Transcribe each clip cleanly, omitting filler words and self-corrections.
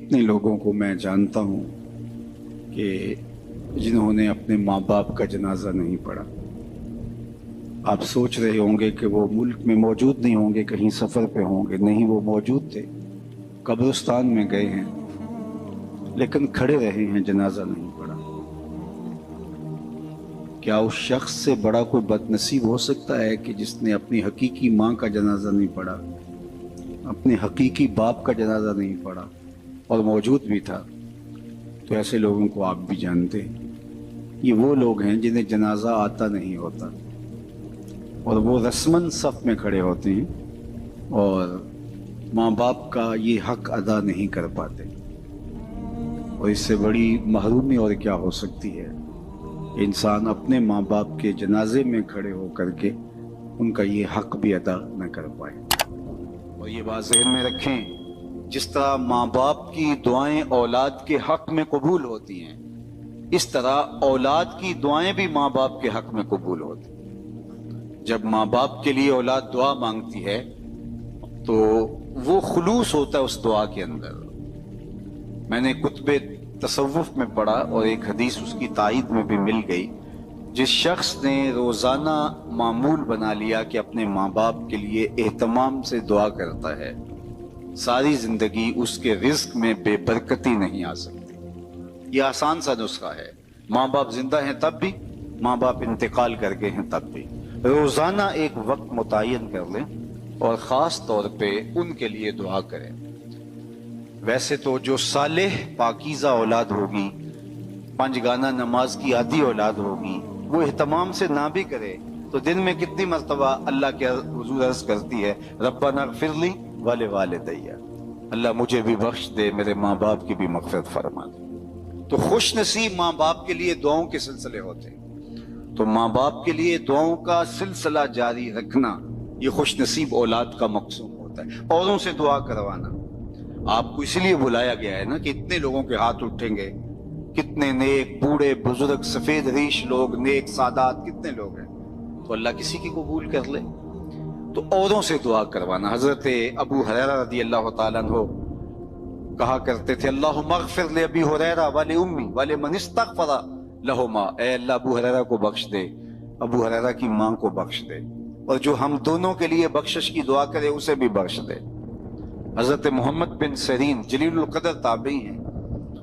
کتنے لوگوں کو میں جانتا ہوں کہ جنہوں نے اپنے ماں باپ کا جنازہ نہیں پڑھا۔ آپ سوچ رہے ہوں گے کہ وہ ملک میں موجود نہیں ہوں گے، کہیں سفر پہ ہوں گے۔ نہیں، وہ موجود تھے، قبرستان میں گئے ہیں، لیکن کھڑے رہے ہیں، جنازہ نہیں پڑھا۔ کیا اس شخص سے بڑا کوئی بد نصیب ہو سکتا ہے کہ جس نے اپنی حقیقی ماں کا جنازہ نہیں پڑھا، اپنے حقیقی باپ کا جنازہ نہیں پڑھا اور موجود بھی تھا؟ تو ایسے لوگوں کو آپ بھی جانتے ہیں، یہ وہ لوگ ہیں جنہیں جنازہ آتا نہیں ہوتا، اور وہ رسماً صف میں کھڑے ہوتے ہیں اور ماں باپ کا یہ حق ادا نہیں کر پاتے۔ اور اس سے بڑی محرومی اور کیا ہو سکتی ہے کہ انسان اپنے ماں باپ کے جنازے میں کھڑے ہو کر کے ان کا یہ حق بھی ادا نہ کر پائے۔ اور یہ بات ذہن میں رکھیں، جس طرح ماں باپ کی دعائیں اولاد کے حق میں قبول ہوتی ہیں، اس طرح اولاد کی دعائیں بھی ماں باپ کے حق میں قبول ہوتی ہیں۔ جب ماں باپ کے لیے اولاد دعا مانگتی ہے تو وہ خلوص ہوتا ہے اس دعا کے اندر۔ میں نے کتب تصوف میں پڑھا اور ایک حدیث اس کی تائید میں بھی مل گئی، جس شخص نے روزانہ معمول بنا لیا کہ اپنے ماں باپ کے لیے اہتمام سے دعا کرتا ہے، ساری زندگی اس کے رزق میں بے برکتی نہیں آ سکتی۔ یہ آسان سا نسخہ ہے، ماں باپ زندہ ہیں تب بھی، ماں باپ انتقال کر گئے ہیں تب بھی۔ روزانہ ایک وقت متعین کر لیں اور خاص طور پہ ان کے لیے دعا کریں۔ ویسے تو جو صالح پاکیزہ اولاد ہوگی، پانچ گانہ نماز کی عادی اولاد ہوگی، وہ اہتمام سے نہ بھی کرے تو دن میں کتنی مرتبہ اللہ کے حضور عرض کرتی ہے، ربنا اغفر لی ولوالدی، اللہ مجھے بھی بخش دے، میرے ماں باپ کی بھی مغفرت فرما دے۔ تو خوش نصیب ماں باپ کے لیے دعاؤں کے سلسلے ہوتے ہیں، تو ماں باپ کے لیے دعاؤں کا سلسلہ جاری رکھنا یہ خوش نصیب اولاد کا مقصود ہوتا ہے۔ اوروں سے دعا کروانا، آپ کو اس لیے بلایا گیا ہے نا کہ اتنے لوگوں کے ہاتھ اٹھیں گے، کتنے نیک بوڑھے بزرگ سفید ریش لوگ، نیک سادات کتنے لوگ ہیں، تو اللہ کسی کی قبول کر لے۔ تو اوروں سے دعا کروانا۔ حضرت ابو ہریرہ رضی اللہ تعالیٰ عنہ کہا کرتے تھے، اللہم اغفر لأبی ہریرہ ولأمی ولمن استغفر لہما، اے اللہ ابو ہریرہ کو بخش دے، ابو ہریرہ کی ماں کو بخش دے، اور جو ہم دونوں کے لیے بخشش کی دعا کرے اسے بھی بخش دے۔ حضرت محمد بن سیرین جلیل القدر تابعی ہیں،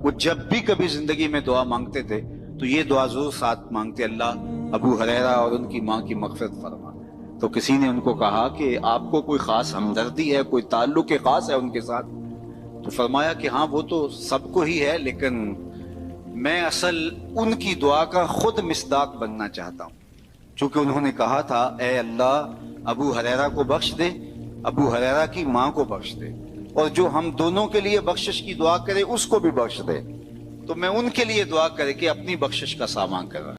وہ جب بھی کبھی زندگی میں دعا مانگتے تھے تو یہ دعا ضرور ساتھ مانگتے، اللہ ابو ہریرہ اور ان کی ماں کی مغفرت فرما۔ تو کسی نے ان کو کہا کہ آپ کو کوئی خاص ہمدردی ہے، کوئی تعلق خاص ہے ان کے ساتھ؟ تو فرمایا کہ ہاں وہ تو سب کو ہی ہے، لیکن میں اصل ان کی دعا کا خود مصداق بننا چاہتا ہوں، چونکہ انہوں نے کہا تھا اے اللہ ابو ہریرہ کو بخش دے، ابو ہریرہ کی ماں کو بخش دے، اور جو ہم دونوں کے لیے بخشش کی دعا کرے اس کو بھی بخش دے۔ تو میں ان کے لیے دعا کرے کہ اپنی بخشش کا سامان کر رہا ہوں۔